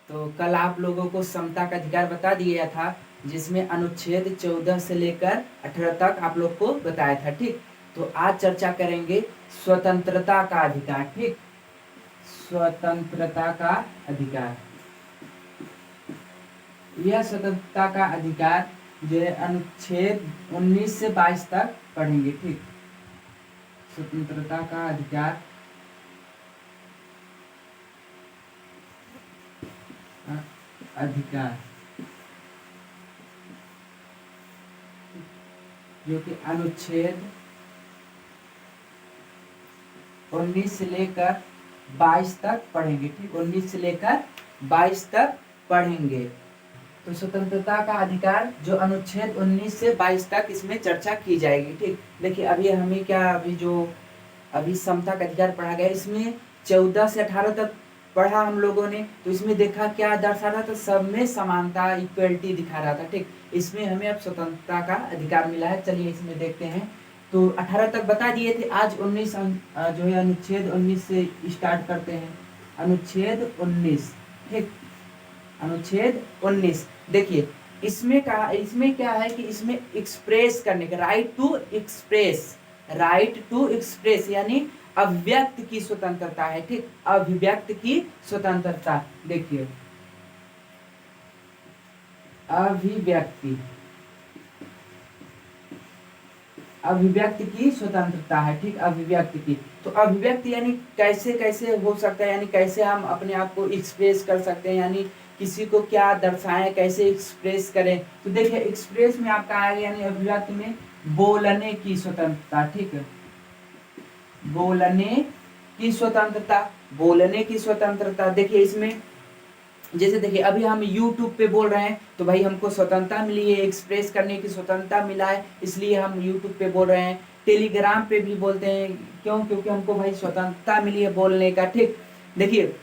तो कल आप लोगों को समता का अधिकार बता दिया था, जिसमें अनुच्छेद 14 से लेकर 18 तक आप लोग को बताया था। ठीक, तो आज चर्चा करेंगे स्वतंत्रता का अधिकार। ठीक, स्वतंत्रता का अधिकार। यह स्वतंत्रता का अधिकार जो है अनुच्छेद 19 से 22 तक पढ़ेंगे। ठीक, स्वतंत्रता का अधिकार अधिकार जो कि अनुच्छेद 19 से लेकर 22 तक पढ़ेंगे। ठीक, 19 से लेकर 22 तक पढ़ेंगे। तो स्वतंत्रता का अधिकार जो अनुच्छेद 19 से 22 तक इसमें चर्चा की जाएगी। ठीक, देखिए अभी हमें क्या अभी समता का अधिकार पढ़ा गया, इसमें 14 से 18 तक पढ़ा हम लोगों ने। तो इसमें देखा क्या दर्शा रहा था, सब में समानता, इक्वलिटी दिखा रहा था। ठीक, इसमें हमें अब स्वतंत्रता का अधिकार मिला है। चलिए इसमें देखते हैं। तो 18 तक बता दिए थे, आज 19 जो है अनुच्छेद 19 से स्टार्ट करते हैं। अनुच्छेद 19। ठीक, अनुच्छेद 19 देखिए, इसमें क्या है कि इसमें एक्सप्रेस करने का राइट टू एक्सप्रेस यानी अभिव्यक्त की स्वतंत्रता है। ठीक, अभिव्यक्त की स्वतंत्रता। देखिए अभिव्यक्ति की स्वतंत्रता है। ठीक, अभिव्यक्ति की। तो अभिव्यक्ति यानी कैसे कैसे हो सकता है, यानी कैसे हम अपने आप को एक्सप्रेस कर सकते हैं, यानी किसी को क्या दर्शाएं, कैसे एक्सप्रेस करें। तो देखिए एक्सप्रेस में आपका आएगा यानी अभिव्यक्ति में बोलने की स्वतंत्रता। ठीक है, बोलने की स्वतंत्रता। देखिए इसमें जैसे देखिए अभी हम YouTube पे बोल रहे हैं तो भाई हमको स्वतंत्रता मिली है, एक्सप्रेस करने की स्वतंत्रता मिला है, इसलिए हम YouTube पे बोल रहे हैं। टेलीग्राम पे भी बोलते हैं, क्यों? क्योंकि हमको भाई स्वतंत्रता मिली है बोलने का। ठीक, देखिए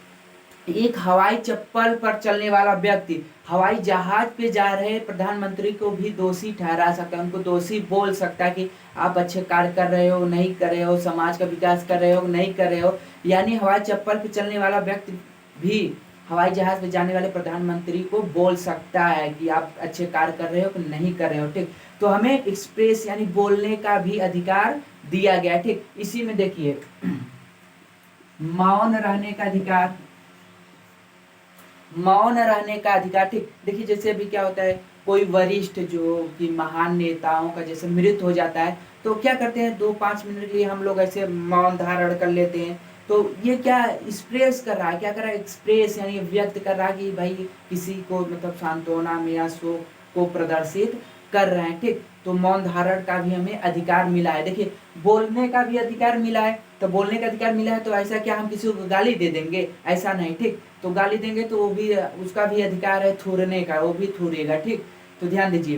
एक हवाई चप्पल पर चलने वाला व्यक्ति हवाई जहाज पे जा रहे प्रधानमंत्री को भी दोषी ठहरा सकता है, उनको दोषी बोल सकता है कि आप अच्छे कार्य कर रहे हो, नहीं कर रहे हो, समाज का विकास कर रहे हो, नहीं कर रहे हो। यानी हवाई चप्पल पे चलने वाला व्यक्ति भी हवाई जहाज में जाने वाले प्रधानमंत्री को बोल सकता है कि आप अच्छे कार्य कर रहे हो कि नहीं कर रहे हो। ठीक, तो हमें एक्सप्रेस यानी बोलने का भी अधिकार दिया गया। ठीक, इसी में देखिए मौन रहने का अधिकार, मौन रहने का अधिकार। ठीक, देखिए जैसे अभी क्या होता है, कोई वरिष्ठ जो कि महान नेताओं का जैसे मृत्यु हो जाता है तो क्या करते हैं, 2-5 मिनट के लिए हम लोग ऐसे मौन धारण कर लेते हैं। तो ये क्या एक्सप्रेस कर रहा है, क्या कर रहा है, एक्सप्रेस यानी व्यक्त कर रहा है कि भाई किसी को मतलब सांत्वना में या शोक को प्रदर्शित कर रहे हैं। ठीक, तो मौन धारण का भी हमें अधिकार मिला है। देखिए बोलने का भी अधिकार मिला है, तो बोलने का अधिकार मिला है तो ऐसा क्या हम किसी को गाली दे देंगे? ऐसा नहीं। ठीक, तो गाली देंगे तो वो भी उसका भी अधिकार है थूरने का, वो भी थूरेगा। ठीक, तो ध्यान दीजिए,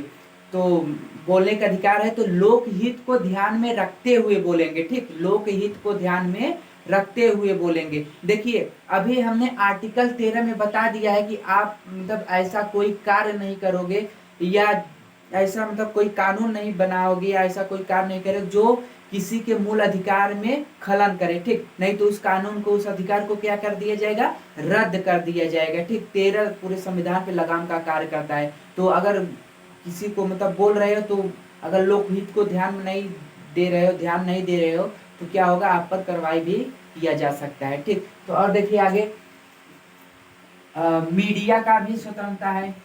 तो बोलने का अधिकार है तो लोकहित को ध्यान में रखते हुए बोलेंगे। ठीक, लोकहित को ध्यान में रखते हुए बोलेंगे। देखिए अभी हमने आर्टिकल 13 में बता दिया है कि आप मतलब ऐसा कोई कार्य नहीं करोगे या ऐसा मतलब कोई कानून नहीं बनाओगे या ऐसा कोई कार्य नहीं करोगे जो किसी के मूल अधिकार में खलन करे। ठीक, नहीं तो उस कानून को, उस अधिकार को क्या कर दिया जाएगा, रद्द कर दिया जाएगा। ठीक, 13 पूरे संविधान पे लगाम का कार्य करता है। तो अगर किसी को मतलब बोल रहे हो तो अगर लोकहित को ध्यान नहीं दे रहे हो तो क्या होगा, आप पर कार्रवाई भी किया जा सकता है। ठीक, तो और देखिए आगे मीडिया का भी स्वतंत्रता है,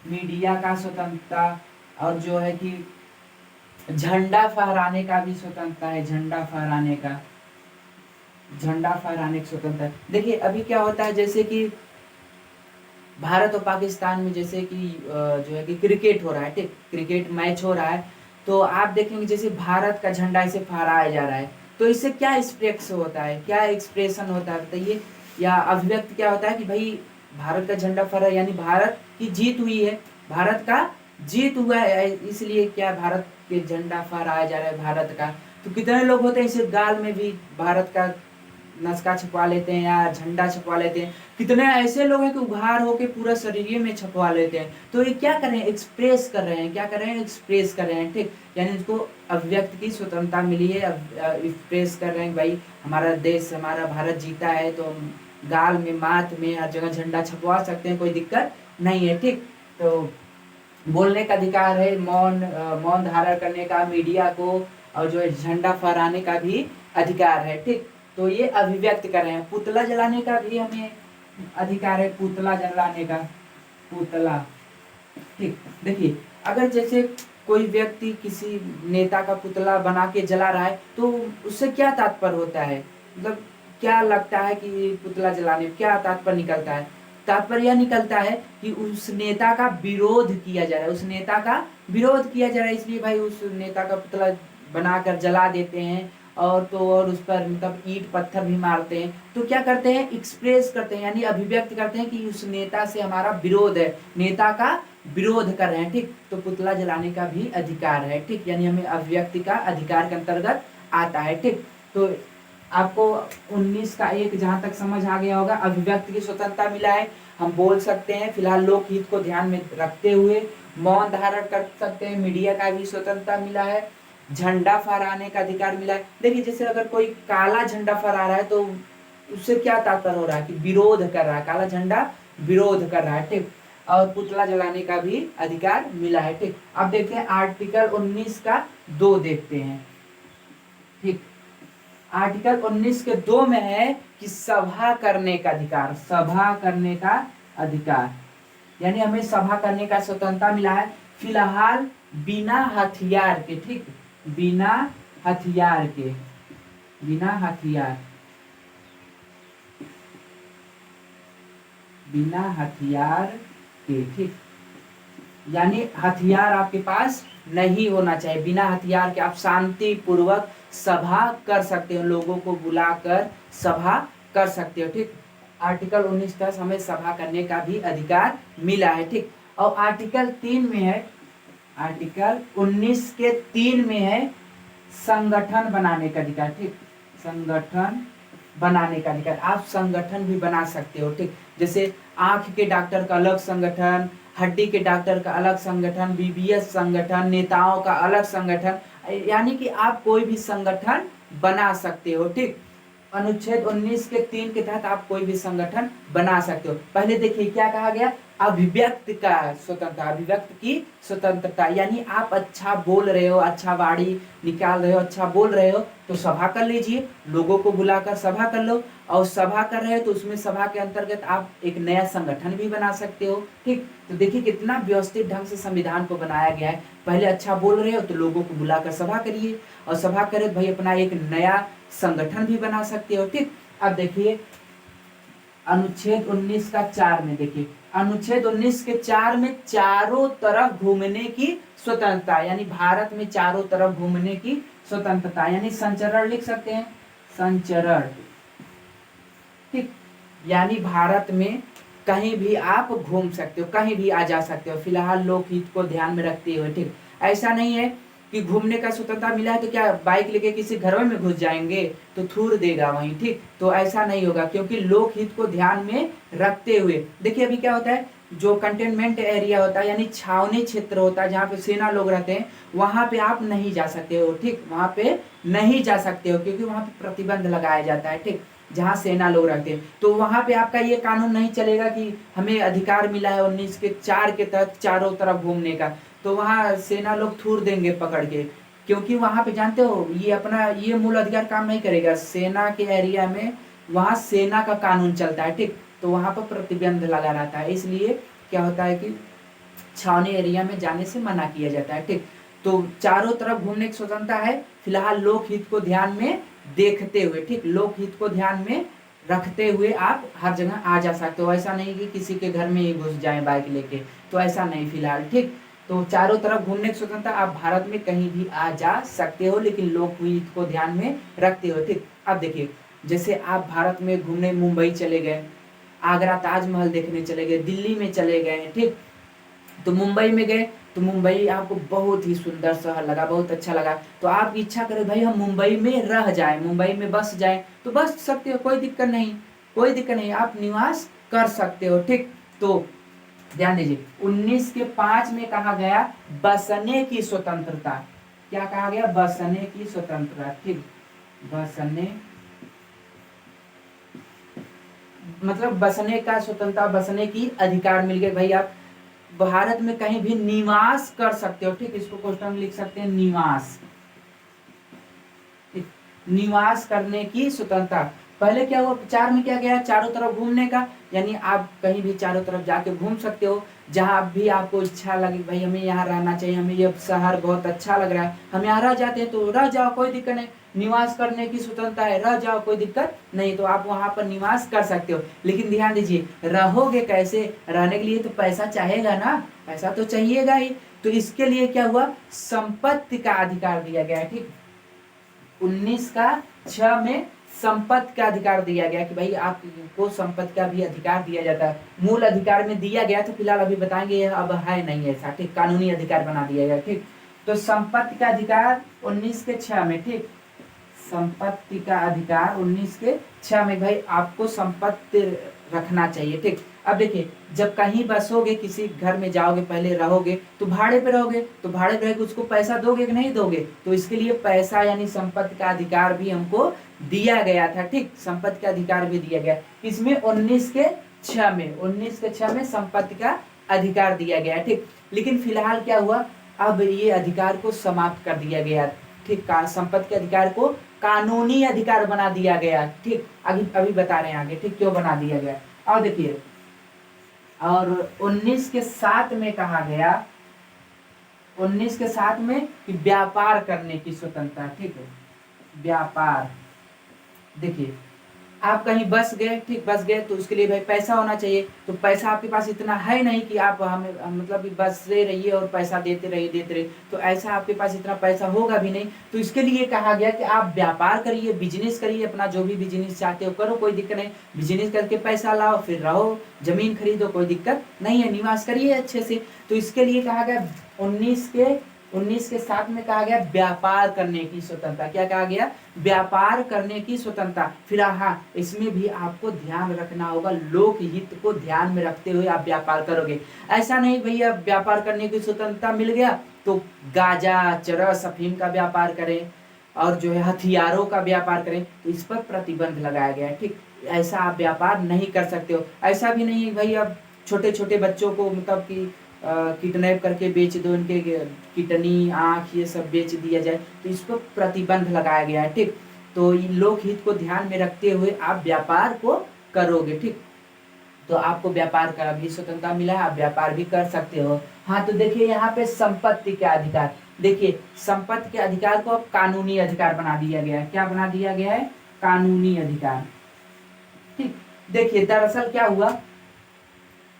मीडिया का स्वतंत्रता। और जो है कि झंडा फहराने का भी स्वतंत्रता है, झंडा फहराने की स्वतंत्रता है। देखिए अभी क्या होता है, जैसे कि भारत और पाकिस्तान में जैसे कि जो है कि क्रिकेट हो रहा है। ठीक, क्रिकेट मैच हो रहा है तो आप देखेंगे जैसे भारत का झंडा ऐसे फहराया जा रहा है, तो इससे क्या एक्सप्रेस होता है, क्या एक्सप्रेशन होता है बताइए, या अभिव्यक्त क्या होता है कि भाई भारत का झंडा फहरा यानी भारत की जीत हुई है, भारत का जीत हुआ है, इसलिए क्या भारत के झंडा फहराया जा रहा है भारत का। तो कितने लोग होते हैं इसे गाल में भी भारत का नस्का छपवा लेते हैं या झंडा छपवा लेते हैं, कितने ऐसे लोग हैं कि उघार होके पूरा शरीर में छपवा लेते हैं। तो ये क्या कर रहे हैं, एक्सप्रेस कर रहे हैं, क्या कर रहे हैं, एक्सप्रेस कर रहे हैं। ठीक, यानी इसको अभिव्यक्ति की स्वतंत्रता मिली है, एक्सप्रेस कर रहे हैं भाई हमारा देश, हमारा भारत जीता है तो गाल में, माथ में, हर जगह झंडा छपवा सकते हैं, कोई दिक्कत नहीं है। ठीक, तो बोलने का अधिकार है, मौन धारण करने का, मीडिया को, और जो है झंडा फहराने का भी अधिकार है। ठीक, तो ये अभिव्यक्त कर रहे हैं। पुतला जलाने का भी हमें अधिकार है, पुतला जलाने का, पुतला। ठीक, देखिए अगर जैसे कोई व्यक्ति किसी नेता का पुतला बना के जला रहा है तो उससे क्या तात्पर्य होता है, मतलब क्या लगता है कि पुतला जलाने में क्या तात्पर्य निकलता है? तात्पर्य यह निकलता है कि उस नेता का विरोध किया जा रहा है, उस नेता का विरोध किया जा रहा है, इसलिए भाई उस नेता का पुतला बनाकर जला देते हैं। और तो और उस पर मतलब ईंट पत्थर भी मारते हैं। तो क्या करते हैं, एक्सप्रेस करते हैं, यानी अभिव्यक्त करते हैं कि उस नेता से हमारा विरोध है, नेता का विरोध कर रहे हैं। ठीक, तो पुतला जलाने का भी अधिकार है। ठीक, यानी हमें अभिव्यक्ति का अधिकार के अंतर्गत आता है। ठीक, तो आपको 19 का 1 जहां तक समझ आ गया होगा, अभिव्यक्ति की स्वतंत्रता मिला है, हम बोल सकते हैं, फिलहाल लोकहित को ध्यान में रखते हुए मौन धारण कर सकते हैं, मीडिया का भी स्वतंत्रता मिला है, झंडा फहराने का अधिकार मिला है। देखिए जैसे अगर कोई काला झंडा फहरा रहा है तो उससे क्या तात्पर्य हो रहा है कि विरोध कर रहा है, काला झंडा विरोध कर रहा है। ठीक, और पुतला जलाने का भी अधिकार मिला है। ठीक, अब देखते हैं आर्टिकल 19 का 2 देखते हैं। ठीक, आर्टिकल 19 के 2 में है कि सभा करने का अधिकार, सभा करने का अधिकार, यानी हमें सभा करने का स्वतंत्रता मिला है, फिलहाल बिना हथियार के। ठीक, बिना हथियार के, बिना हथियार, बिना हथियार के। ठीक, यानी हथियार आपके पास नहीं होना चाहिए, बिना हथियार के आप शांति पूर्वक सभा कर सकते हो, लोगों को बुलाकर सभा कर सकते हो। ठीक, आर्टिकल 19 का हमें सभा करने का भी अधिकार मिला है। ठीक, और आर्टिकल 3 में है, आर्टिकल 19 के 3 में है संगठन बनाने का अधिकार। ठीक, संगठन बनाने का अधिकार, आप संगठन भी बना सकते हो। ठीक, जैसे आंख के डॉक्टर का अलग संगठन, हड्डी के डॉक्टर का अलग संगठन, बीबीएस संगठन, नेताओं का अलग संगठन, यानी कि आप कोई भी संगठन बना सकते हो। ठीक, अनुच्छेद 19 के 3 के तहत आप कोई भी संगठन बना सकते हो। पहले देखिए क्या कहा गया, अभिव्यक्त का स्वतंत्रता, अभिव्यक्त की स्वतंत्रता, यानी आप अच्छा बोल रहे हो, अच्छा वाणी निकाल रहे हो, अच्छा बोल रहे हो तो सभा कर लीजिए, लोगों को बुलाकर सभा कर लो। और सभा कर रहे हो तो उसमें सभा के अंतर्गत आप एक नया संगठन भी बना सकते हो। ठीक, तो देखिए कितना व्यवस्थित ढंग से संविधान को बनाया गया है। पहले अच्छा बोल रहे हो तो लोगों को बुलाकर सभा करिए, और सभा करे भाई अपना एक नया संगठन भी बना सकते हो। ठीक, अब देखिए अनुच्छेद 19 का 4 में देखिए, अनुच्छेद 19 के 4 में चारों तरफ घूमने की स्वतंत्रता, यानी भारत में चारों तरफ घूमने की स्वतंत्रता, यानी संचरण लिख सकते हैं, संचरण। ठीक, यानी भारत में कहीं भी आप घूम सकते हो, कहीं भी आ जा सकते हो, फिलहाल लोकहित को ध्यान में रखते हुए। ठीक, ऐसा नहीं है कि घूमने का स्वतंत्रता मिला है तो क्या बाइक लेके किसी घर में घुस जाएंगे तो थूर देगा वहीं। ठीक, तो ऐसा नहीं होगा, क्योंकि लोकहित को ध्यान में रखते हुए। देखिए अभी क्या होता है, जो कंटेनमेंट एरिया होता है यानी छावनी क्षेत्र होता है, जहाँ पे सेना लोग रहते हैं, वहां पे आप नहीं जा सकते हो। ठीक, वहां पे नहीं जा सकते हो क्योंकि वहां पे प्रतिबंध लगाया जाता है। ठीक, जहाँ सेना लोग रहते हैं तो वहां पे आपका ये कानून नहीं चलेगा कि हमें अधिकार मिला है 19 के 4 के तहत चारों तरफ घूमने का, तो वहाँ सेना लोग थूर देंगे पकड़ के, क्योंकि वहां पे जानते हो ये अपना ये मूल अधिकार काम नहीं करेगा, सेना के एरिया में वहां सेना का कानून चलता है। ठीक, तो वहां पर प्रतिबंध लगा रहता है, इसलिए क्या होता है कि छावनी एरिया में जाने से मना किया जाता है। ठीक, तो चारों तरफ घूमने की स्वतंत्रता है, फिलहाल लोकहित को ध्यान में देखते हुए। ठीक, लोकहित को ध्यान में रखते हुए आप हर जगह आ जा सकते हो, ऐसा नहीं कि किसी के घर में ही घुस जाए बाइक लेके, तो ऐसा नहीं फिलहाल। ठीक, तो चारों तरफ घूमने की स्वतंत्रता, आप भारत में कहीं भी आ जा सकते हो लेकिन लोकहित को ध्यान में रखते हो। ठीक, अब देखिए जैसे आप भारत में घूमने मुंबई चले गए, आगरा ताजमहल देखने चले गए, दिल्ली में चले गए। ठीक, तो मुंबई में गए तो मुंबई आपको बहुत ही सुंदर शहर लगा, बहुत अच्छा लगा, तो आप इच्छा करें भाई हम मुंबई में रह जाए, मुंबई में बस जाए, तो बस सकते हो, कोई दिक्कत नहीं, कोई दिक्कत नहीं, आप निवास कर सकते हो। ठीक, तो ध्यान दीजिए 19 के 5 में कहा गया बसने की स्वतंत्रता, क्या कहा गया, बसने की स्वतंत्रता। ठीक, बसने मतलब बसने का स्वतंत्रता, बसने की अधिकार मिल गए भाई। आप भारत में कहीं भी निवास कर सकते हो, ठीक। इसको क्वेश्चन लिख सकते हैं निवास, ठीक? निवास करने की स्वतंत्रता। पहले क्या हुआ, 4 में क्या गया, चारों तरफ घूमने का, यानी आप कहीं भी चारों तरफ जाके घूम सकते हो, जहां भी आपको इच्छा लगे, भाई हमें यहाँ रहना चाहिए, हमें ये शहर बहुत अच्छा लग रहा है, हम यहाँ रह जाते हैं, तो रह जाओ, कोई दिक्कत नहीं। निवास करने की स्वतंत्रता है, रह जाओ, कोई दिक्कत नहीं, तो आप वहां पर निवास कर सकते हो। लेकिन ध्यान दीजिए, रहोगे कैसे, रहने के लिए तो पैसा चाहेगा ना, पैसा तो चाहिएगा ही। तो इसके लिए क्या हुआ, संपत्ति का अधिकार दिया गया है, ठीक। 19 का 6 में संपत्ति का अधिकार दिया गया कि भाई आपको संपत्ति का भी अधिकार दिया जाता है। मूल अधिकार में दिया गया था, फिलहाल अभी बताएंगे, अब है नहीं ऐसा, ठीक। कानूनी अधिकार बना दिया गया, ठीक। तो संपत्ति का अधिकार 19 के 6 में, ठीक। संपत्ति का अधिकार 19 के 6 में भाई आपको संपत्ति रखना चाहिए, ठीक। अब देखिए, जब कहीं बसोगे, किसी घर में जाओगे, पहले रहोगे, तो भाड़े पे रहोगे, तो भाड़े पे रहोगे, उसको पैसा दोगे कि नहीं दोगे, तो इसके लिए पैसा यानी संपत्ति का अधिकार भी हमको दिया गया था, ठीक। संपत्ति का अधिकार भी दिया गया, इसमें 19 के 6 में, 19 के 6 में संपत्ति का अधिकार दिया गया, ठीक। लेकिन फिलहाल क्या हुआ, अब ये अधिकार को समाप्त कर दिया गया, ठीक। संपत्ति के अधिकार को कानूनी अधिकार बना दिया गया, ठीक। अभी अभी बता रहे हैं आगे, ठीक, क्यों बना दिया गया। और देखिए, और 19 के 7 में कहा गया, 19 के 7 में कि व्यापार करने की स्वतंत्रता, ठीक है। व्यापार, देखिए आप कहीं बस गए, ठीक, बस गए, तो उसके लिए भाई पैसा होना चाहिए, तो पैसा आपके पास इतना है नहीं कि आप हमें मतलब बस से रहिए और पैसा देते रहिए, तो ऐसा आपके पास इतना पैसा होगा भी नहीं। तो इसके लिए कहा गया कि आप व्यापार करिए, बिजनेस करिए, अपना जो भी बिजनेस चाहते हो करो, कोई दिक्कत नहीं, बिजनेस करके पैसा लाओ, फिर रहो, जमीन खरीदो, कोई दिक्कत नहीं है, निवास करिए अच्छे से। तो इसके लिए कहा गया 19 के 7 में कहा गया व्यापार करने की स्वतंत्रता। क्या कहा गया, व्यापार करने की स्वतंत्रता। फिर हाँ, इसमें भी आपको ध्यान रखना होगा, लोक हित को ध्यान में रखते हुए आप व्यापार करोगे। ऐसा नहीं भैया व्यापार करने की स्वतंत्रता मिल गया तो गांजा, चरस, अफीम का व्यापार करें और जो है हथियारों का व्यापार करें, तो इस पर प्रतिबंध लगाया गया है, ठीक। ऐसा आप व्यापार नहीं कर सकते हो। ऐसा भी नहीं भाई अब छोटे छोटे बच्चों को मतलब कि किडनैप करके बेच दो, इनके किडनी, आँख, ये सब बेच दिया जाए, तो इस पर प्रतिबंध लगाया गया है, ठीक। तो लोक हित को ध्यान में रखते हुए आप व्यापार को करोगे, ठीक। तो आपको व्यापार का भी स्वतंत्रता मिला है, आप व्यापार भी कर सकते हो। हाँ, तो देखिए यहाँ पे संपत्ति के अधिकार, देखिए संपत्ति के अधिकार को अब कानूनी अधिकार बना दिया गया है। क्या बना दिया गया है, कानूनी अधिकार, ठीक। देखिए दरअसल क्या हुआ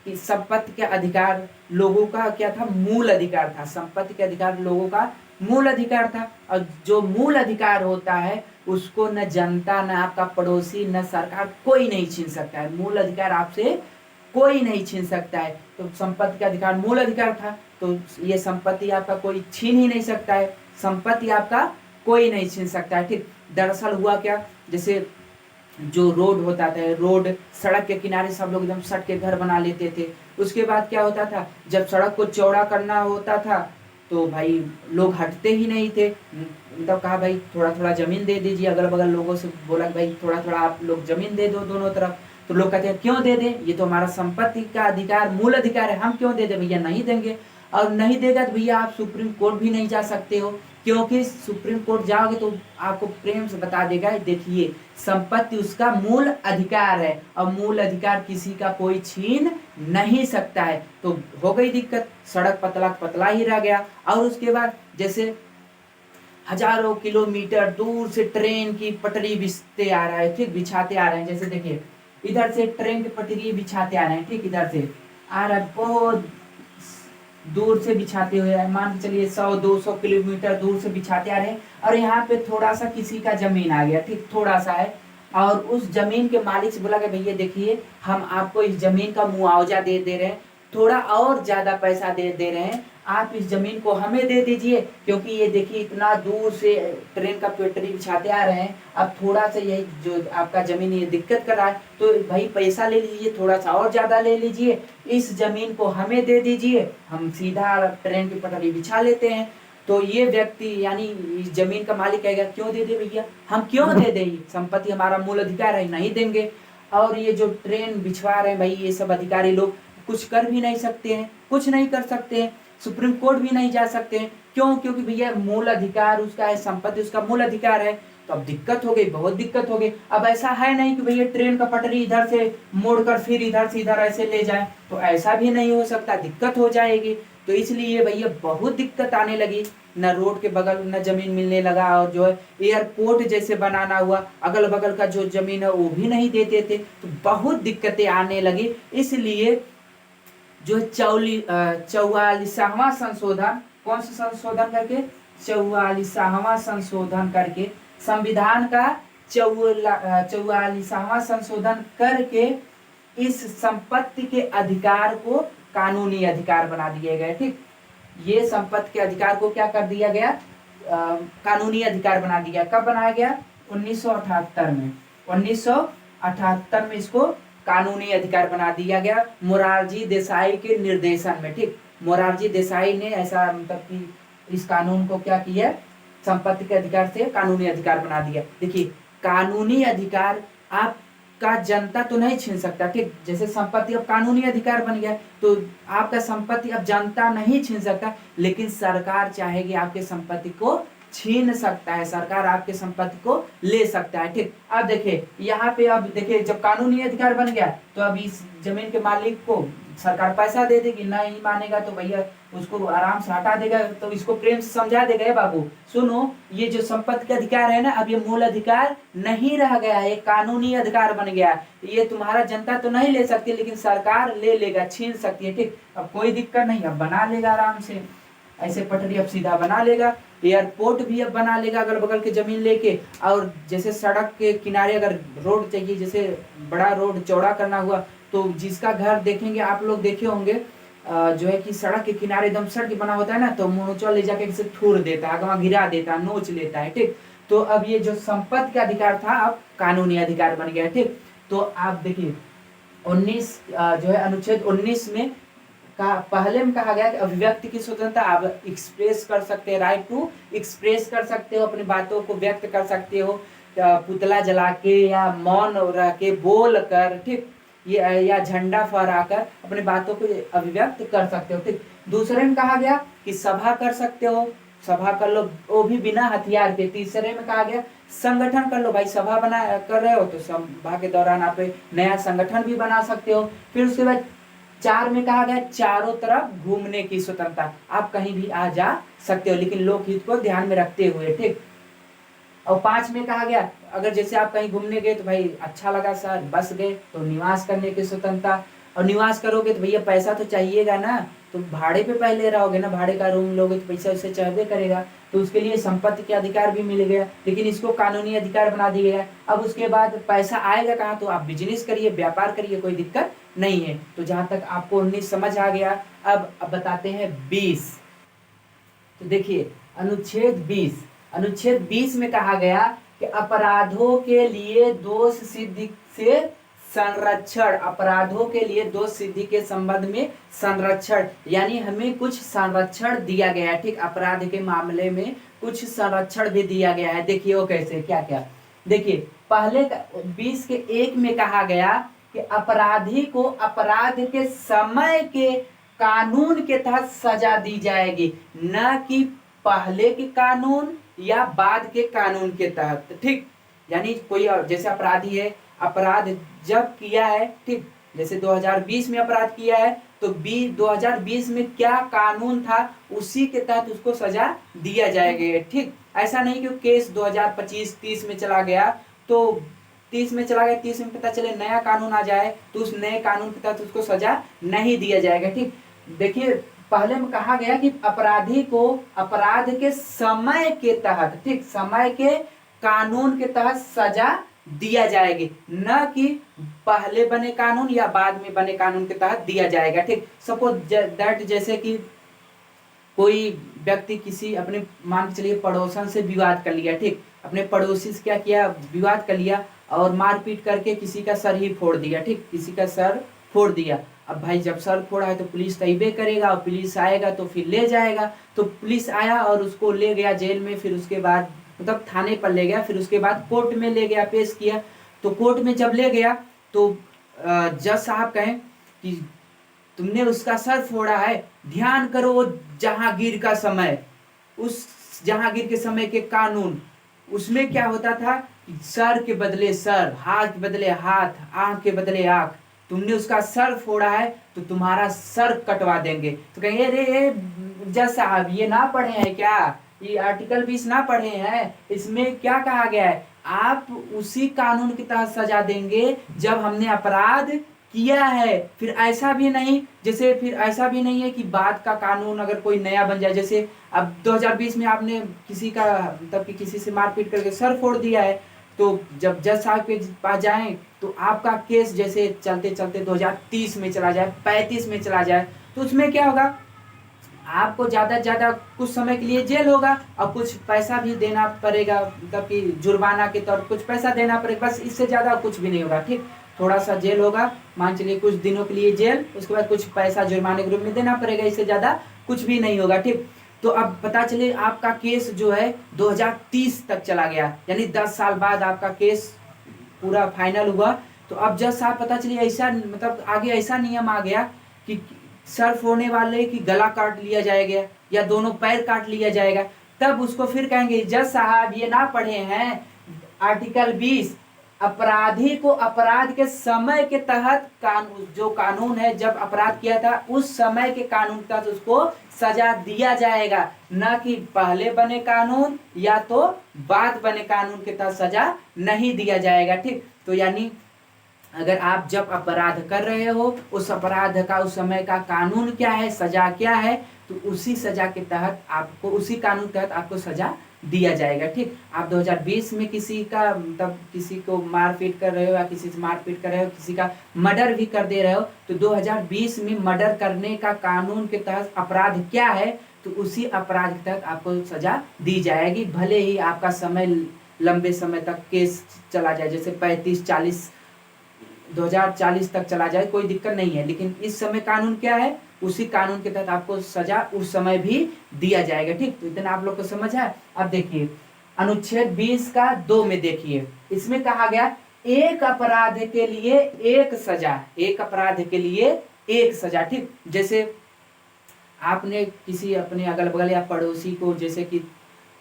कि संपत्ति के अधिकार लोगों का क्या था, मूल अधिकार था। संपत्ति के अधिकार लोगों का मूल अधिकार था, और जो मूल अधिकार होता है उसको न जनता, न आपका पड़ोसी, न सरकार, कोई नहीं छीन सकता है। मूल अधिकार आपसे कोई नहीं छीन सकता है। तो संपत्ति का अधिकार मूल अधिकार था, तो ये संपत्ति आपका कोई छीन ही नहीं सकता है, संपत्ति आपका कोई नहीं छीन सकता है, ठीक। दरअसल हुआ क्या, जैसे जो रोड होता था, रोड, सड़क के किनारे सब लोग एकदम सट के घर बना लेते थे। उसके बाद क्या होता था, जब सड़क को चौड़ा करना होता था तो भाई लोग हटते ही नहीं थे। मतलब कहा भाई थोड़ा थोड़ा जमीन दे दीजिए, अगल बगल लोगों से बोला भाई थोड़ा थोड़ा आप लोग जमीन दे दो दोनों तरफ। तो लोग कहते हैं क्यों दे दें, ये तो हमारा संपत्ति का अधिकार, मूल अधिकार है, हम क्यों दे दें, भैया नहीं देंगे। और नहीं देगा तो भैया आप सुप्रीम कोर्ट भी नहीं जा सकते हो, क्योंकि सुप्रीम कोर्ट जाओगे तो आपको प्रेम से बता देगा, देखिए संपत्ति उसका मूल अधिकार है और मूल अधिकार किसी का कोई छीन नहीं सकता है। तो हो गई दिक्कत, सड़क पतला पतला ही रह गया। और उसके बाद जैसे हजारों किलोमीटर दूर से ट्रेन की पटरी बिछते आ रहा है, ठीक, बिछाते आ रहे हैं। जैसे देखिए इधर से ट्रेन की पटरी बिछाते आ रहे हैं, ठीक, इधर से आ रहा है, बहुत दूर से बिछाते हुए, मान के चलिए 100-200 किलोमीटर दूर से बिछाते आ रहे हैं, और यहाँ पे थोड़ा सा किसी का जमीन आ गया, ठीक, थोड़ा सा है, और उस जमीन के मालिक से बोला कि भैया देखिए हम आपको इस जमीन का मुआवजा दे रहे हैं, थोड़ा और ज्यादा पैसा दे रहे हैं, आप इस जमीन को हमें दे दीजिए, क्योंकि ये देखिए इतना दूर से ट्रेन का पटरी बिछाते आ रहे हैं, अब थोड़ा सा ये जो आपका जमीन ये दिक्कत कर रहा है, तो भाई पैसा ले लीजिए, थोड़ा सा और ज्यादा ले लीजिए, इस जमीन को हमें दे दीजिए, हम सीधा ट्रेन की पटरी बिछा लेते हैं। तो ये व्यक्ति यानी इस जमीन का मालिक कहेगा क्यों दे दे भैया, हम क्यों दे दे, संपत्ति हमारा मूल अधिकार है, नहीं देंगे। और ये जो ट्रेन बिछवा रहे हैं भाई, ये सब अधिकारी लोग कुछ कर भी नहीं सकते हैं, कुछ नहीं कर सकते हैं, सुप्रीम कोर्ट भी नहीं जा सकते हैं। क्यों? क्योंकि भैया मूल अधिकार उसका है, संपत्ति उसका मूल अधिकार है। तो अब दिक्कत हो गई, बहुत दिक्कत हो गई। अब ऐसा है नहीं कि भैया ट्रेन का पटरी इधर से मोड़कर फिर इधर से इधर ऐसे ले जाए, तो ऐसा भी नहीं हो सकता, दिक्कत हो जाएगी। तो इसलिए भैया बहुत दिक्कत आने लगी, न रोड के बगल न जमीन मिलने लगा, और जो है एयरपोर्ट जैसे बनाना हुआ, अगल बगल का जो जमीन है वो भी नहीं देते थे, तो बहुत दिक्कतें आने लगी। इसलिए जो 44वां संशोधन, कौन सा संशोधन करके, 44वां संशोधन करके, संविधान का 44वां संशोधन करके इस संपत्ति के अधिकार को कानूनी अधिकार बना दिए गए। ठीक, ये संपत्ति के अधिकार को क्या कर दिया गया, कानूनी अधिकार बना दिया। कब बनाया गया? 1978 में। 1978 में इसको कानूनी अधिकार बना दिया गया, मोरारजी देसाई के निर्देशन में। ठीक, मोरारजी देसाई ने ऐसा मतलब कि इस कानून को क्या किया, संपत्ति के अधिकार से कानूनी अधिकार बना दिया। देखिए, कानूनी अधिकार आपका जनता तो नहीं छीन सकता। ठीक, जैसे संपत्ति अब कानूनी अधिकार बन गया, तो आपका संपत्ति अब जनता नहीं छीन सकता, लेकिन सरकार चाहेगी आपके संपत्ति को छीन सकता है, सरकार आपके संपत्ति को ले सकता है। ठीक, अब देखिए यहाँ पे, अब देखिए जब कानूनी अधिकार बन गया, तो अब इस जमीन के मालिक को सरकार पैसा दे देगी, नहीं मानेगा तो भैया उसको आराम से हटा देगा। तो इसको प्रेम से समझा देगा, ये बाबू सुनो, ये जो संपत्ति का अधिकार है ना, अब ये मूल अधिकार नहीं रह गया है, ये कानूनी अधिकार बन गया है। ये तुम्हारा जनता तो नहीं ले सकती, लेकिन सरकार ले लेगा, छीन सकती है। ठीक, अब कोई दिक्कत नहीं, अब बना लेगा आराम से, ऐसे पटरी अब सीधा बना लेगा, एयरपोर्ट भी अब बना लेगा अगल बगल की जमीन लेके। और जैसे सड़क के किनारे अगर रोड चाहिए, जैसे बड़ा रोड चौड़ा करना हुआ, तो जिसका घर देखेंगे आप लोग देखे होंगे, जो है कि सड़क के किनारे एकदम सड़क बना होता है ना, तो मुंचवा ले जाके किसी ठूर देता है, अगवा गिरा देता है, नोच लेता है। ठीक, तो अब ये जो संपत्ति का अधिकार था अब कानूनी अधिकार बन गया। ठीक, तो आप देखिए 19 जो है अनुच्छेद 19 में का पहले में कहा गया कि अभिव्यक्ति की स्वतंत्रता, आप एक्सप्रेस कर सकते हैं, राइट टू एक्सप्रेस कर सकते हो, अपनी बातों को व्यक्त कर सकते हो, पुतला जला के या मौन रह के बोल कर, ठीक, ये या झंडा फहराकर अपनी बातों को अभिव्यक्त कर सकते हो। ठीक, दूसरे में कहा गया कि सभा कर सकते हो, सभा कर लो, वो भी बिना हथियार के। तीसरे में कहा गया संगठन कर लो, भाई सभा बना कर रहे हो तो सभा के दौरान आप नया संगठन भी बना सकते हो। फिर उसके बाद 4 में कहा गया चारों तरफ घूमने की स्वतंत्रता, आप कहीं भी आ जा सकते हो, लेकिन लोकहित को ध्यान में रखते हुए। ठीक, और 5 में कहा गया अगर जैसे आप कहीं घूमने गए तो भाई अच्छा लगा सर, बस गए तो निवास करने की स्वतंत्रता, और निवास करोगे तो भैया पैसा तो चाहिएगा ना, तो भाड़े पे पहले रहोगे ना, भाड़े का रूम लोगे तो पैसा उससे चाहिए करेगा, तो उसके लिए संपत्ति के अधिकार भी मिल गया, लेकिन इसको कानूनी अधिकार बना दिया गया। अब उसके बाद पैसा आएगा कहाँ, तो आप बिजनेस करिए, व्यापार करिए, कोई दिक्कत नहीं है। तो जहां तक आपको 19 समझ आ गया, अब बताते हैं 20। तो देखिए अनुच्छेद 20 में कहा गया कि अपराधों के लिए दोष सिद्धि से संरक्षण, अपराधों के लिए दोष सिद्धि के संबंध में संरक्षण, यानी हमें कुछ संरक्षण दिया गया है। ठीक, अपराध के मामले में कुछ संरक्षण भी दिया गया है। देखिए वो कैसे, क्या क्या, देखिए पहले 20 के 1 में कहा गया कि अपराधी को अपराध के समय के कानून के तहत सजा दी जाएगी, न कि पहले के कानून या बाद के कानून के तहत। ठीक, यानी कोई जैसे अपराधी है, अपराध जब किया है, ठीक, जैसे 2020 में अपराध किया है, तो 2020 में क्या कानून था उसी के तहत उसको सजा दिया जाएगा। ठीक, ऐसा नहीं कि केस 2025-30 में चला गया तो 30 में चला गया, 30 में पता चले नया कानून आ जाए तो उस नए कानून के तहत उसको सजा नहीं दिया जाएगा। ठीक, देखिए पहले में कहा गया कि अपराधी को अपराध के समय के तहत, ठीक, समय के कानून के तहत सजा दिया जाएगी, न कि पहले बने कानून या बाद में बने कानून के तहत दिया जाएगा। ठीक, सपोज दैट, जैसे कि कोई व्यक्ति किसी अपने, मान के चलिए पड़ोसन से विवाद कर लिया, ठीक, अपने पड़ोसी से क्या किया, विवाद कर लिया और मारपीट करके किसी का सर ही फोड़ दिया। ठीक, किसी का सर फोड़ दिया। अब भाई जब सर फोड़ा है तो पुलिस तैबे करेगा, और पुलिस आएगा तो फिर ले जाएगा। तो पुलिस आया और उसको ले गया जेल में, फिर उसके बाद मतलब थाने पर ले गया, फिर उसके बाद कोर्ट में ले गया, पेश किया। तो कोर्ट में जब ले गया तो जज साहब कहें कि तुमने उसका सर फोड़ा है, ध्यान करो वो जहांगीर का समय, उस जहांगीर के समय के कानून, उसमें क्या होता था कि सर के बदले सर, हाथ के बदले हाथ, आंख के बदले आंख, तुमने उसका सर फोड़ा है तो तुम्हारा सर कटवा देंगे। तो कहेंगे अरे जज साहब ये ना पढ़े हैं क्या, ये आर्टिकल 20 ना पढ़े हैं, इसमें क्या कहा गया है, आप उसी कानून के तहत सजा देंगे जब हमने अपराध किया है। फिर ऐसा भी नहीं, जैसे फिर ऐसा भी नहीं है कि बाद का कानून अगर कोई नया बन जाए, जैसे अब 2020 में आपने किसी का मतलब कि किसी से मारपीट करके सर फोड़ दिया है, तो जब जज साहब के पास जाएं तो आपका केस जैसे चलते चलते 2030 में चला जाए, 35 में चला जाए, तो उसमें क्या होगा, आपको ज़्यादा से ज़्यादा कुछ समय के लिए जेल होगा और कुछ पैसा भी देना पड़ेगा, मतलब कि जुर्माना के तौर पर कुछ पैसा देना पड़ेगा, बस इससे ज़्यादा कुछ भी नहीं होगा। ठीक, थोड़ा सा जेल होगा, मान चलिए कुछ दिनों के लिए जेल, उसके बाद कुछ पैसा जुर्माने के रूप में देना पड़ेगा, इससे ज़्यादा कुछ भी नहीं होगा। ठीक, तो अब पता चले आपका केस जो है 2030 तक चला गया, यानी 10 साल बाद आपका केस पूरा फाइनल हुआ। तो अब जज साहब पता चलिए ऐसा मतलब आगे ऐसा नियम आ गया कि सर फोड़ने वाले की गला काट लिया जाएगा या दोनों पैर काट लिया जाएगा, तब उसको फिर कहेंगे जज साहब ये ना पढ़े हैं आर्टिकल 20, अपराधी को अपराध के समय के तहत कानून, जो कानून है जब अपराध किया था उस समय के कानून के तहत उसको सजा दिया जाएगा, न कि पहले बने कानून या तो बाद बने कानून के तहत सजा नहीं दिया जाएगा। ठीक, तो यानी अगर आप जब अपराध कर रहे हो उस अपराध का उस समय का कानून क्या है, सजा क्या है, तो उसी सजा के तहत आपको, उसी कानून के तहत आपको सजा दिया जाएगा। ठीक, आप 2020 में किसी का मतलब किसी को मारपीट कर रहे हो या किसी से मारपीट कर रहे हो, किसी का मर्डर भी कर दे रहे हो, तो 2020 में मर्डर करने का कानून के तहत अपराध क्या है, तो उसी अपराध के तहत आपको सजा दी जाएगी, भले ही आपका समय लंबे समय तक केस चला जाए, जैसे 35-40 2040 तक चला जाए, कोई दिक्कत नहीं है, लेकिन इस समय कानून क्या है, उसी कानून के तहत आपको सजा उस समय भी दिया जाएगा। ठीक, तो इतना आप लोग को समझ है। अब देखिए अनुच्छेद 20 का 2 में देखिए, इसमें कहा गया एक अपराध के लिए एक सजा, एक अपराध के लिए एक सजा। ठीक, जैसे आपने किसी अपने अगल बगल या पड़ोसी को जैसे कि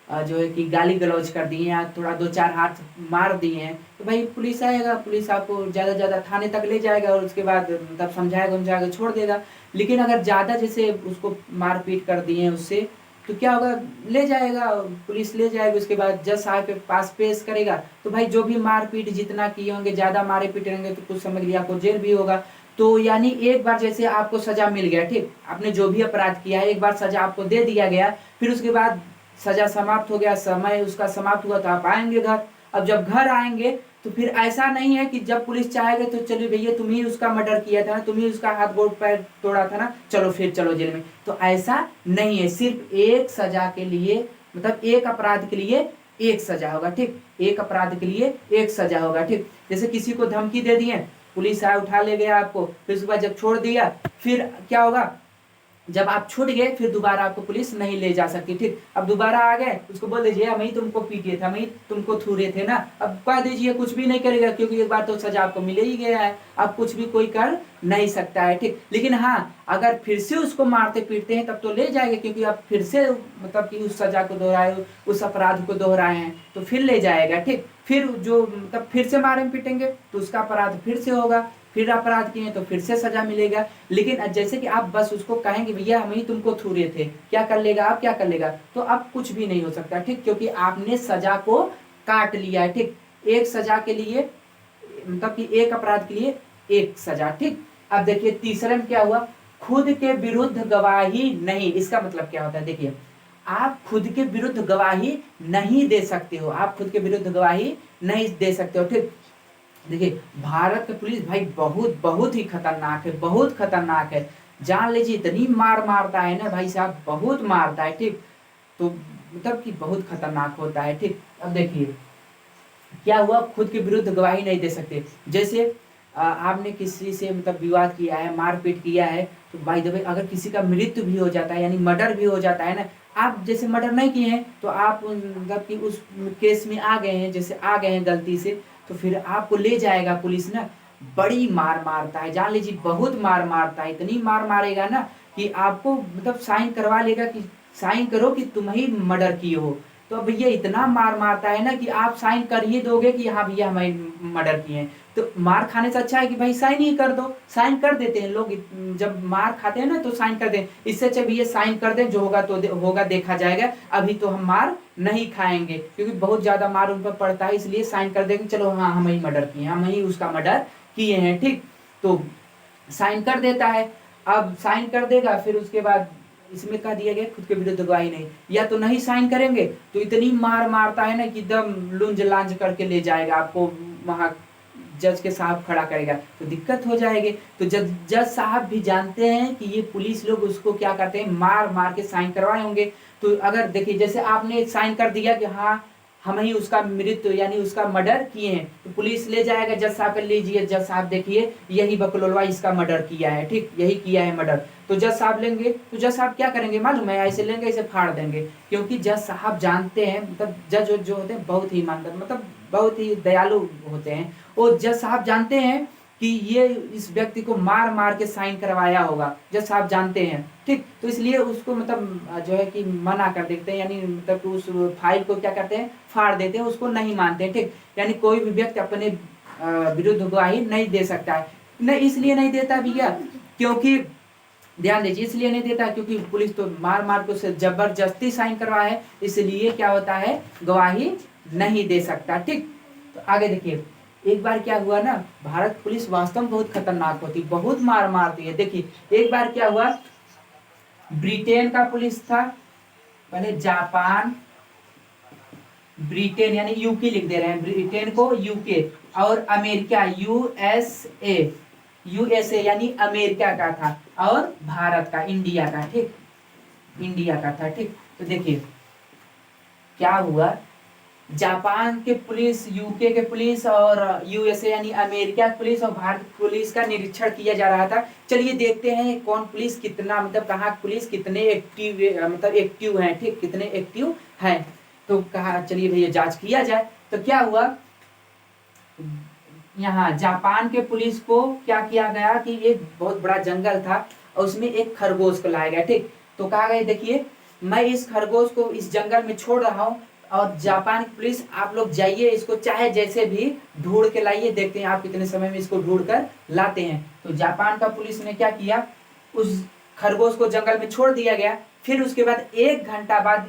जो है कि गाली गलौज कर दिए या थोड़ा 2-4 हाथ मार दिए हैं, तो भाई पुलिस आएगा, पुलिस आपको ज़्यादा से ज़्यादा थाने तक ले जाएगा और उसके बाद मतलब समझाएगा छोड़ देगा। लेकिन अगर ज़्यादा जैसे उसको मारपीट कर दिए हैं उससे, तो क्या होगा, ले जाएगा, पुलिस ले जाएगी, उसके बाद जज साहब के पास पेश करेगा, तो भाई जो भी मारपीट जितना किए होंगे, ज़्यादा मारे पीटेंगे तो कुछ समय के लिए आपको जेल भी होगा। तो यानी एक बार जैसे आपको सजा मिल गया, ठीक, आपने जो भी अपराध किया है एक बार सजा आपको दे दिया गया, फिर उसके बाद सजा समाप्त हो गया, समय उसका समाप्त हुआ तो आप आएंगे घर। अब जब घर आएंगे तो फिर ऐसा नहीं है कि जब पुलिस चाहेगा तो चलिए भैया तुम ही उसका मर्डर किया था ना, तुम ही उसका हाथ गोड़ पैर तोड़ा था ना, चलो फिर चलो जेल में, तो ऐसा नहीं है। सिर्फ एक सजा के लिए, मतलब एक अपराध के लिए एक सजा होगा। ठीक, एक अपराध के लिए एक सजा होगा। ठीक, जैसे किसी को धमकी दे दिए, पुलिस आया उठा ले गया आपको, फिर उसके बाद जब छोड़ दिया, फिर क्या होगा, जब आप छूट गए फिर दोबारा आपको पुलिस नहीं ले जा सकती। ठीक, अब दोबारा आ गए, उसको बोल दीजिए हम ही तुमको पीटे थे, हम ही तुमको थूरे थे ना, अब कह दीजिए कुछ भी नहीं करेगा, क्योंकि एक बार तो सजा आपको मिल ही गया है, अब कुछ भी कोई कर नहीं सकता है। ठीक, लेकिन हाँ अगर फिर से उसको मारते पीटते हैं तब तो ले जाएंगे, क्योंकि आप फिर से मतलब कि उस सजा को दोहराए, उस अपराध को दोहराए हैं तो फिर ले जाएगा। ठीक, फिर जो मतलब फिर से मारे पीटेंगे तो उसका अपराध फिर से होगा, फिर अपराध किए तो फिर से सजा मिलेगा। लेकिन जैसे कि आप बस उसको कहेंगे भैया हम ही तुमको थूरे थे, क्या कर लेगा, आप क्या कर लेगा, तो अब कुछ भी नहीं हो सकता। ठीक, क्योंकि आपने सजा को काट लिया है। ठीक, एक सजा के लिए मतलब कि एक अपराध के लिए एक सजा। ठीक, अब देखिए तीसरे में क्या हुआ, खुद के विरुद्ध गवाही नहीं। इसका मतलब क्या होता है, देखिए आप खुद के विरुद्ध गवाही नहीं दे सकते हो, आप खुद के विरुद्ध गवाही नहीं दे सकते हो। ठीक, देखिए भारत का पुलिस भाई बहुत बहुत ही खतरनाक है, बहुत खतरनाक है, जान लीजिए इतनी मार मारता है ना भाई साहब, बहुत मारता है। ठीक, तो मतलब कि बहुत खतरनाक होता है। ठीक, अब देखिए क्या हुआ, खुद के विरुद्ध गवाही नहीं दे सकते। जैसे आपने किसी से मतलब विवाद किया है, मारपीट किया है, तो बाय द वे अगर किसी का मृत्यु भी हो जाता है यानी मर्डर भी हो जाता है ना, आप जैसे मर्डर नहीं किए हैं तो आप मतलब कि उस केस में आ गए हैं, जैसे आ गए हैं गलती से, तो फिर आपको ले जाएगा पुलिस ना, बड़ी मार मारता है, जान लीजिए बहुत मार मारता है, इतनी मार मारेगा ना कि आपको मतलब साइन करवा लेगा कि साइन करो कि तुम ही मर्डर किए हो। तो अब भैया इतना मार मारता है ना कि आप साइन कर ही दोगे कि हाँ भैया हमें मर्डर किए हैं। तो मार खाने से अच्छा है कि भाई साइन ही कर दो, साइन कर देते हैं लोग, जब मार खाते हैं ना तो साइन कर दें, इससे अच्छा भैया साइन कर दें, जो होगा तो होगा देखा जाएगा, अभी तो हम मार नहीं खाएंगे, क्योंकि बहुत ज्यादा मार उन पर पड़ता है, इसलिए साइन कर देंगे चलो हाँ हम ही मर्डर किए, हम ही उसका मर्डर किए हैं, ठीक। तो साइन कर देता है। अब साइन कर देगा, फिर उसके बाद इसमें कह दिया गया खुद के विरुद्ध गवाही नहीं, या तो नहीं साइन करेंगे तो इतनी मार मारता है ना कि एकदम लुंज लांज करके ले जाएगा आपको, वहां जज के साहब खड़ा करेगा तो दिक्कत हो जाएगी। तो जज जज साहब भी जानते हैं कि ये पुलिस लोग उसको क्या करते हैं, मार मार के साइन करवाए होंगे। तो अगर देखिए जैसे आपने साइन कर दिया कि हाँ हम ही उसका मृत्यु यानी उसका मर्डर किए हैं, तो पुलिस ले जाएगा जज साहब के, लीजिए जज साहब देखिए यही बकलोलवा इसका मर्डर किया है, ठीक यही किया है मर्डर। तो जज साहब लेंगे, तो जज साहब क्या करेंगे मालूम है, ऐसे लेंगे ऐसे फाड़ देंगे, क्योंकि जज साहब जानते हैं, मतलब जज जो होते हैं बहुत ही ईमानदार, मतलब बहुत ही दयालु होते हैं। और जज साहब जानते हैं कि ये इस व्यक्ति को मार मार के साइन करवाया होगा, जज साहब जानते हैं, ठीक। तो इसलिए उसको मतलब जो है कि मना कर देते हैं, यानी मतलब उस फाइल को क्या करते हैं, फाड़ देते हैं, उसको नहीं मानते हैं, ठीक। यानी कोई भी व्यक्ति अपने विरुद्ध गवाही नहीं दे सकता है। नहीं इसलिए नहीं देता भैया क्योंकि ध्यान दीजिए, इसलिए नहीं देता क्योंकि पुलिस तो मार मार के उसे जबरदस्ती साइन करवा है, इसलिए क्या होता है गवाही नहीं दे सकता, ठीक। तो आगे देखिए, एक बार क्या हुआ ना, भारत पुलिस वास्तव में बहुत खतरनाक होती, बहुत मार मारती है। देखिए एक बार क्या हुआ, ब्रिटेन का पुलिस था, पहले जापान, ब्रिटेन यानी यूके लिख दे रहे हैं, ब्रिटेन को यूके, और अमेरिका यूएसए, यूएसए यानी अमेरिका का था, और भारत का इंडिया का, ठीक इंडिया का था, ठीक। तो देखिए क्या हुआ, जापान के पुलिस, यूके के पुलिस और यूएसए यानी अमेरिका पुलिस और भारत पुलिस का निरीक्षण किया जा रहा था। चलिए देखते हैं कौन पुलिस कितना मतलब कहाँ पुलिस कितने एक्टिव मतलब एक्टिव हैं, ठीक कितने एक्टिव हैं। तो कहा चलिए भैया जांच किया जाए। तो क्या हुआ, यहाँ जापान के पुलिस को क्या किया गया कि एक बहुत बड़ा जंगल था और उसमें एक खरगोश को लाया गया, ठीक। तो कहा गया देखिए मैं इस खरगोश को इस जंगल में छोड़ रहा हूँ, और जापान की पुलिस आप लोग जाइए इसको चाहे जैसे भी ढूंढ के लाइए, देखते हैं आप कितने समय में इसको ढूंढ कर लाते हैं। तो जापान का पुलिस ने क्या किया, उस खरगोश को जंगल में छोड़ दिया गया, फिर उसके बाद 1 घंटा बाद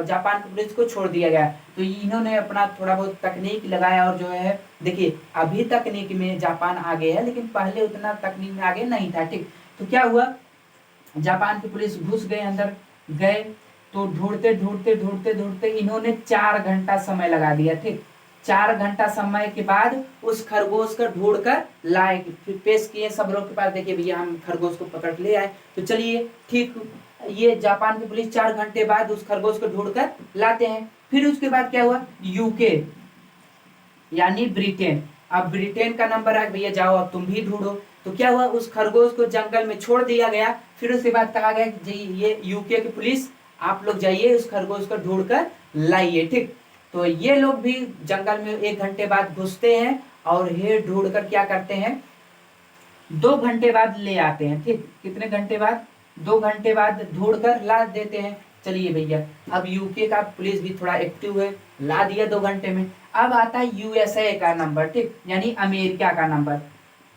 जापान की पुलिस को छोड़ दिया गया। तो इन्होंने अपना थोड़ा बहुत तकनीक लगाया, और जो है देखिए अभी तकनीक में जापान आगे है, लेकिन पहले उतना तकनीक में आगे नहीं था, ठीक। तो क्या हुआ, जापान की पुलिस घुस गए अंदर, गए तो ढूंढते ढूंढते ढूंढते ढूंढते इन्होंने 4 घंटा समय लगा दिया, ठीक। 4 घंटा समय के बाद उस खरगोश को ढूंढ कर लाए, फिर पेश किए सब लोग के पास, देखिए भैया हम खरगोश को पकड़ ले आए। तो चलिए ठीक, ये जापान की पुलिस 4 घंटे बाद उस खरगोश को ढूंढ कर लाते हैं। फिर उसके बाद क्या हुआ, यूके यानी ब्रिटेन, अब ब्रिटेन का नंबर है भैया जाओ अब तुम भी ढूंढो। तो क्या हुआ, उस खरगोश को जंगल में छोड़ दिया गया। फिर उसके बाद कहा गया जी ये यूके की पुलिस आप लोग जाइए उस खरगोश को ढूंढ कर लाइए, ठीक। तो ये लोग भी जंगल में 1 घंटे बाद घुसते हैं, और ये ढूंढ कर क्या करते हैं, 2 घंटे बाद ले आते हैं, ठीक। कितने घंटे बाद, 2 घंटे बाद ढूंढ कर ला देते हैं। चलिए भैया अब यूके का पुलिस भी थोड़ा एक्टिव है, ला दिया 2 घंटे में। अब आता है यूएसए का नंबर, ठीक यानी अमेरिका का नंबर।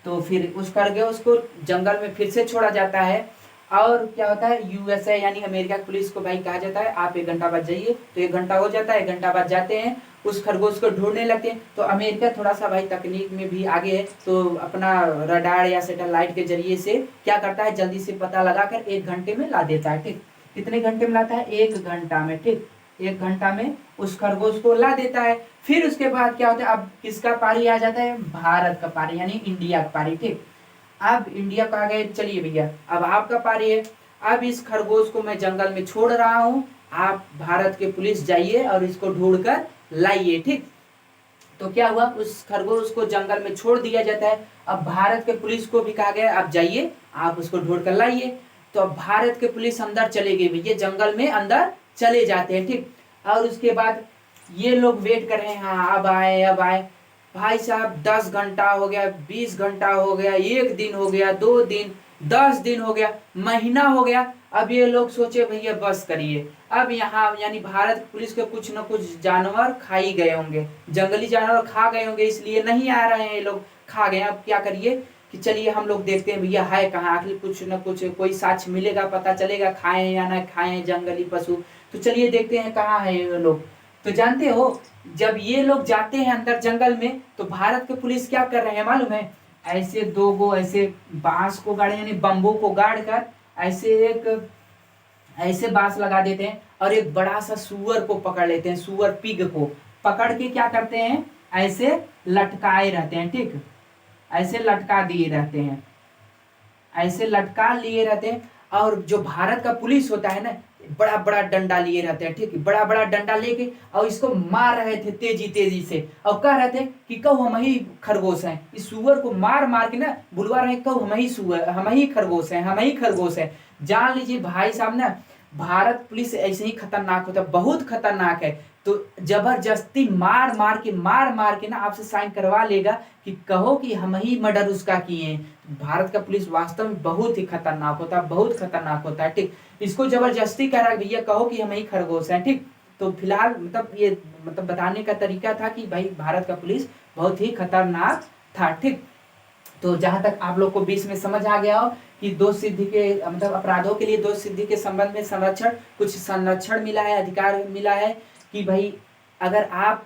तो फिर उस करके उसको जंगल में फिर से छोड़ा जाता है, और क्या होता है यूएसए यानी अमेरिका पुलिस को भाई कहा जाता है आप 1 घंटा बाद जाइए। तो 1 घंटा हो जाता है, 1 घंटा बाद जाते हैं उस खरगोश को ढूंढने लगते हैं। तो अमेरिका थोड़ा सा भाई तकनीक में भी आगे है, तो अपना रडार या सैटेलाइट के जरिए से क्या करता है जल्दी से पता लगाकर 1 घंटे में ला देता है, ठीक। कितने घंटे में लाता है, 1 घंटा में, ठीक 1 घंटा में उस खरगोश को ला देता है। फिर उसके बाद क्या होता है, अब किसका पारी आ जाता है, भारत का पारी यानी इंडिया का पारी, ठीक। अब इंडिया को आ गए, चलिए भैया अब आपका पारी है, अब इस खरगोश को मैं जंगल में छोड़ रहा हूं, आप भारत के पुलिस जाइए और इसको ढूंढ कर लाइए, ठीक। तो क्या हुआ, उस खरगोश को जंगल में छोड़ दिया जाता है। अब भारत के पुलिस को भी कहा गया आप जाइए आप उसको ढूंढ कर लाइए। तो अब भारत के पुलिस अंदर चले गए भैया, जंगल में अंदर चले जाते हैं, ठीक। और उसके बाद ये लोग वेट कर रहे हैं, हाँ अब आए अब आए। भाई साहब 10 घंटा हो गया, 20 घंटा हो गया, 1 दिन हो गया, 2 दिन, 10 दिन हो गया, महीना हो गया। अब ये लोग सोचे भैया बस करिए, अब यहाँ यानी भारत पुलिस के कुछ न कुछ जानवर खा ही गए होंगे, जंगली जानवर खा गए होंगे, इसलिए नहीं आ रहे हैं ये लोग, खा गए। अब क्या करिए कि चलिए हम लोग देखते हैं भैया है कहाँ, आखिर कुछ न कुछ कोई साक्ष्य मिलेगा, पता चलेगा खाए या ना खाए जंगली पशु। तो चलिए देखते हैं कहाँ है ये लोग। तो जानते हो जब ये लोग जाते हैं अंदर जंगल में, तो भारत के पुलिस क्या कर रहे हैं मालूम है? ऐसे दो गो ऐसे बांस को गाड़े यानी बम्बू को गाड़ कर ऐसे एक ऐसे बांस लगा देते हैं और एक बड़ा सा सुअर को पकड़ लेते हैं, सुअर पिग को पकड़ के क्या करते हैं, ऐसे लटकाए रहते हैं। ठीक, ऐसे लटका दिए रहते हैं, ऐसे लटका लिए रहते हैं। और जो भारत का पुलिस होता है ना, बड़ा बड़ा डंडा लिए रहते हैं। ठीक है, बड़ा बड़ा डंडा लेके और इसको मार रहे थे तेजी तेजी से, और कह रहे थे कि कहो हम ही खरगोश हैं। इस सुअर को मार मार के ना बुलवा रहे हैं, कहो हम ही सुअर, हम ही खरगोश हैं, हम ही खरगोश हैं। जान लीजिए भाई साहब ना, भारत पुलिस ऐसे ही खतरनाक होता है, बहुत खतरनाक है। तो जबरदस्ती मार मार के ना आपसे साइन करवा लेगा कि कहो कि हम ही मर्डर उसका किए हैं। भारत का पुलिस वास्तव में बहुत ही खतरनाक होता है, बहुत खतरनाक होता है। ठीक, इसको जबरदस्ती कह रहा है भैया कहो कि हम ही खरगोश हैं। ठीक, तो फिलहाल मतलब ये मतलब बताने का तरीका था कि भाई भारत का पुलिस बहुत ही खतरनाक था। ठीक, तो जहां तक आप लोग को बीच में समझ आ गया हो कि दोष सिद्धि के मतलब अपराधों के लिए दोष सिद्धि के संबंध में संरक्षण, कुछ संरक्षण मिला है, अधिकार मिला है कि भाई अगर आप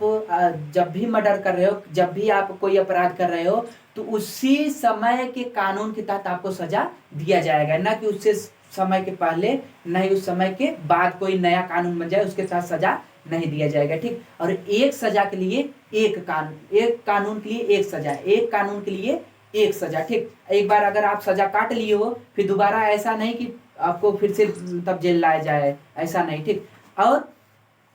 जब भी मर्डर कर रहे हो, जब भी आप कोई अपराध कर रहे हो, तो उसी समय के कानून के तहत आपको सजा दिया जाएगा, ना कि उससे समय के पहले, नहीं उस समय के बाद कोई नया कानून बन जाए उसके तहत सजा नहीं दिया जाएगा। ठीक, और एक सजा के लिए एक कानून, एक कानून के लिए एक सजा, एक कानून के लिए एक सजा। ठीक, एक बार अगर आप सजा काट लिए हो, फिर दोबारा ऐसा नहीं कि आपको फिर से तब जेल लाया जाए, ऐसा नहीं। ठीक, और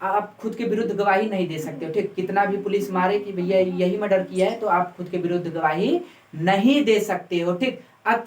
आप खुद के विरुद्ध गवाही नहीं दे सकते हो। ठीक, कितना भी पुलिस मारे कि भैया यही मर्डर किया है, तो आप खुद के विरुद्ध गवाही नहीं दे सकते हो। ठीक, अब